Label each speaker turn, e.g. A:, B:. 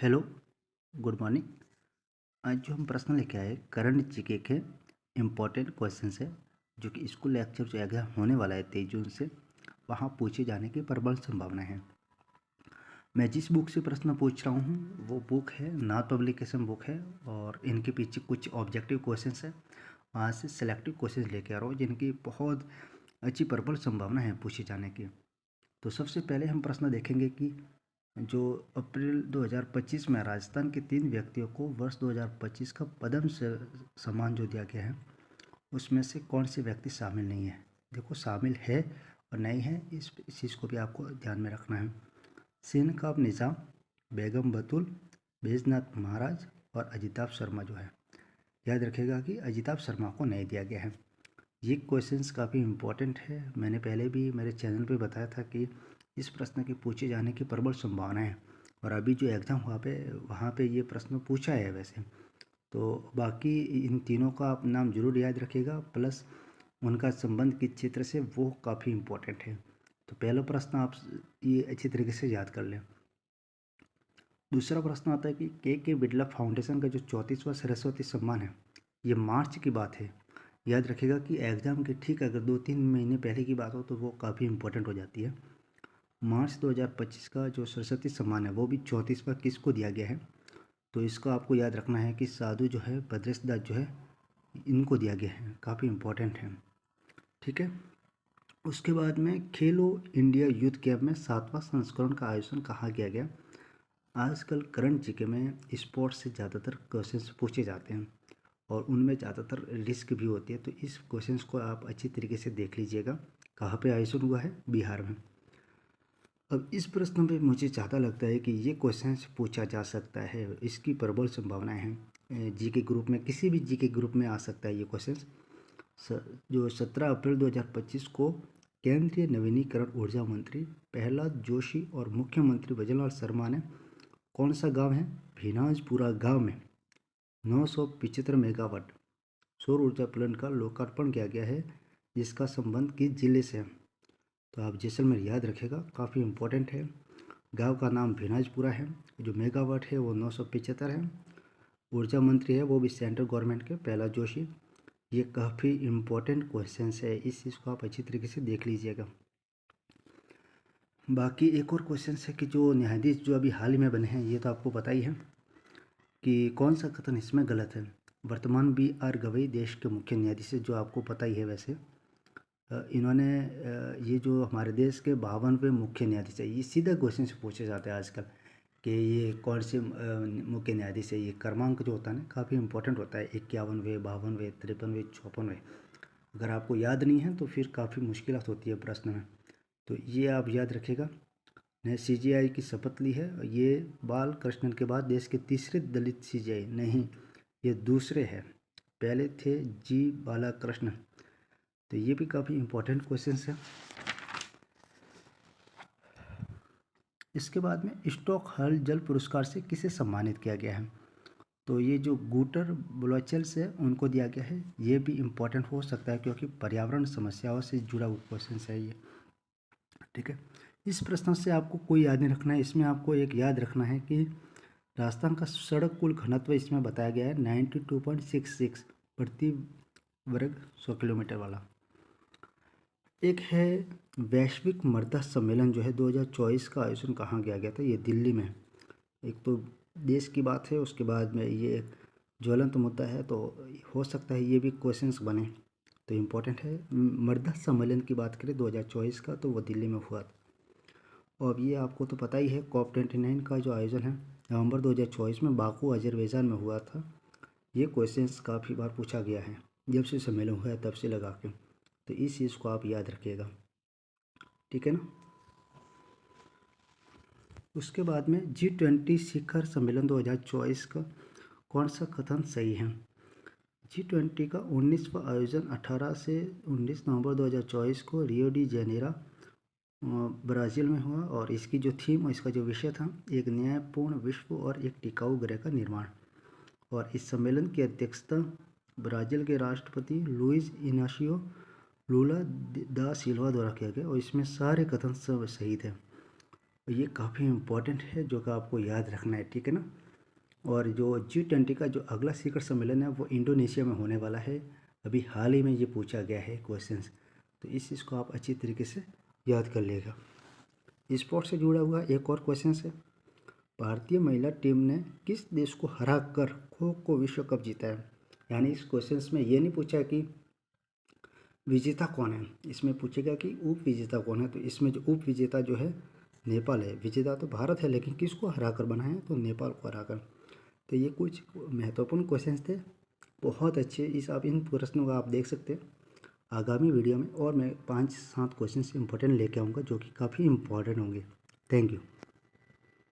A: Hello, good morning. आज जो हम प्रश्न लेके आए करंट जीके के इम्पोर्टेंट क्वेश्चंस है जो कि स्कूल लेक्चर जो एग्जाम होने वाला है 23 जून से, वहाँ पूछे जाने की प्रबल संभावना है। मैं जिस बुक से प्रश्न पूछ रहा हूँ वो बुक है नाथ पब्लिकेशन बुक है और इनके पीछे कुछ ऑब्जेक्टिव क्वेश्चंस है, वहाँ से सेलेक्टिव क्वेश्चंस लेके आ रहा हूँ जिनकी बहुत अच्छी प्रबल संभावना है पूछे जाने की। तो सबसे पहले हम प्रश्न देखेंगे कि जो अप्रैल 2025 में राजस्थान के 3 व्यक्तियों को वर्ष 2025 का पद्म सम्मान जो दिया गया है उसमें से कौन से व्यक्ति शामिल नहीं है। देखो, शामिल है और नहीं है इस चीज़ को भी आपको ध्यान में रखना है। सीनकाब निज़ाम, बेगम बतुल, बैजनाथ महाराज और अजिताभ शर्मा जो है, याद रखिएगा कि अजिताभ शर्मा को नहीं दिया गया है। ये क्वेश्चंस काफ़ी इम्पोर्टेंट है। मैंने पहले भी मेरे चैनल पे बताया था कि इस प्रश्न के पूछे जाने की प्रबल संभावना है और अभी जो एग्ज़ाम हुआ पे वहाँ पे ये प्रश्न पूछा है वैसे। तो बाकी इन तीनों का आप नाम जरूर याद रखिएगा, प्लस उनका संबंध किस क्षेत्र से वो काफ़ी इम्पोर्टेंट है। तो पहला प्रश्न आप ये अच्छी तरीके से याद कर लें। दूसरा प्रश्न आता है कि के बिरला फाउंडेशन का जो 34वां सरस्वती सम्मान है ये मार्च की बात है। याद रखिएगा कि एग्ज़ाम के ठीक अगर 2-3 महीने पहले की बात हो तो वो काफ़ी इंपॉर्टेंट हो जाती है। मार्च 2025 का जो सरस्वती सम्मान है वो भी 34वां किसको दिया गया है, तो इसको आपको याद रखना है कि साधु जो है भद्रेश दास जो है इनको दिया गया है, काफ़ी इम्पोर्टेंट है। ठीक है। उसके बाद में खेलो इंडिया यूथ गेम में 7वां संस्करण का आयोजन कहाँ किया गया। आजकल करंट जीके में स्पोर्ट्स से ज़्यादातर क्वेश्चंस पूछे जाते हैं और उनमें ज़्यादातर रिस्क भी होती है, तो इस क्वेश्चंस को आप अच्छी तरीके से देख लीजिएगा। कहाँ पे आयोजन हुआ है, बिहार में। अब इस प्रश्न पे मुझे ज़्यादा लगता है कि ये क्वेश्चंस पूछा जा सकता है, इसकी प्रबल संभावनाएं हैं। जीके ग्रुप में, किसी भी जीके ग्रुप में आ सकता है ये क्वेश्चंस। जो 17 अप्रैल 2025 को केंद्रीय नवीनीकरण ऊर्जा मंत्री प्रहलाद जोशी और मुख्यमंत्री भजनलाल शर्मा ने कौन सा गांव है भीनाजपुरा गांव में 975 मेगावाट सौर ऊर्जा प्लांट का लोकार्पण किया गया है, जिसका संबंध किस जिले से है। तो आप जैसलमेर याद रखेगा, काफ़ी इम्पोर्टेंट है। गांव का नाम भीनाजपुरा है। जो मेगावाट है वो 975 है। ऊर्जा मंत्री है वो भी सेंट्रल गवर्नमेंट के प्रहलाद जोशी। ये काफ़ी इम्पोर्टेंट क्वेश्चन है, इस चीज़ को आप अच्छी तरीके से देख लीजिएगा। बाकी एक और क्वेश्चन है कि जो न्यायाधीश जो अभी हाल ही में बने हैं, ये तो आपको पता ही है कि कौन सा कथन इसमें गलत है। वर्तमान BR गवई देश के मुख्य न्यायाधीश है, जो आपको पता ही है वैसे। इन्होंने ये जो हमारे देश के 52वें मुख्य न्यायाधीश है, ये सीधा क्वेश्चन से पूछे जाते हैं आजकल कि ये कौन से मुख्य न्यायाधीश है। ये क्रमांक जो होता है ना काफ़ी इंपॉर्टेंट होता है, 51वें, 52वें, 53वें, 54वें। अगर आपको याद नहीं है तो फिर काफ़ी मुश्किलात होती है प्रश्न में, तो ये आप याद रखिएगा। ने CGI की शपथ ली है। ये बाल कृष्णन के बाद देश के तीसरे दलित CGI नहीं, ये दूसरे हैं। पहले थे G बालाकृष्णन। तो ये भी काफ़ी इम्पोर्टेंट क्वेश्चन है। इसके बाद में स्टॉकहोल्म जल पुरस्कार से किसे सम्मानित किया गया है। तो ये जो गूटर ब्लोचेल्स है उनको दिया गया है। ये भी इम्पोर्टेंट हो सकता है क्योंकि पर्यावरण समस्याओं से जुड़ा हुआ क्वेश्चन है ये। ठीक है। इस प्रश्न से आपको कोई याद नहीं रखना है, इसमें आपको एक याद रखना है कि राजस्थान का सड़क कुल घनत्व इसमें बताया गया है 92.66 प्रति वर्ग 100 किलोमीटर वाला। एक है वैश्विक मृदा सम्मेलन जो है 2024 का आयोजन कहाँ किया गया था, ये दिल्ली में। एक तो देश की बात है, उसके बाद में ये एक ज्वलंत मुद्दा है, तो हो सकता है ये भी क्वेश्चंस बने, तो इम्पोर्टेंट है। मृदा सम्मेलन की बात करें 2024 का, तो वो दिल्ली में हुआ था। और अब ये आपको तो पता ही है COP29 का जो आयोजन है नवंबर 2024 में बाकू अजरबैजान में हुआ था। ये क्वेश्चंस काफ़ी बार पूछा गया है, जब से सम्मेलन हुआ है तब से लगा के, तो इस चीज़ को आप याद रखिएगा। ठीक है ना। उसके बाद में G20 शिखर सम्मेलन 2024 का कौन सा कथन सही है। G20 का 19वां आयोजन 18 से 19 नवंबर 2024 को रियो डी जेनेरो ब्राज़ील में हुआ और इसकी जो थीम और इसका जो विषय था, एक न्यायपूर्ण विश्व और एक टिकाऊ ग्रह का निर्माण। और इस सम्मेलन की अध्यक्षता ब्राज़ील के राष्ट्रपति लुइज इनासियो लूला दा सिल्वा द्वारा किया गया और इसमें सारे कथन सब सही थे। ये काफ़ी इम्पोर्टेंट है जो कि आपको याद रखना है, ठीक है ना। और जो G20 का जो अगला शिखर सम्मेलन है वो इंडोनेशिया में होने वाला है। अभी हाल ही में ये पूछा गया है क्वेश्चंस, तो इस चीज़ को आप अच्छी तरीके से याद कर लेगा। स्पोर्ट्स से जुड़ा हुआ एक और क्वेश्चन है, भारतीय महिला टीम ने किस देश को हरा कर खो खो विश्व कप जीता है। यानी इस क्वेश्चंस में ये नहीं पूछा कि विजेता कौन है, इसमें पूछेगा कि उप विजेता कौन है। तो इसमें जो उप विजेता जो है नेपाल है, विजेता तो भारत है, लेकिन किसको हरा कर बना है, तो नेपाल को हरा कर। तो ये कुछ महत्वपूर्ण क्वेश्चंस थे, बहुत अच्छे। इस आप इन प्रश्नों का आप देख सकते हैं आगामी वीडियो में, और मैं 5-7 क्वेश्चंस इंपॉर्टेंट लेके आऊँगा जो कि काफ़ी इंपॉर्टेंट होंगे। Thank you.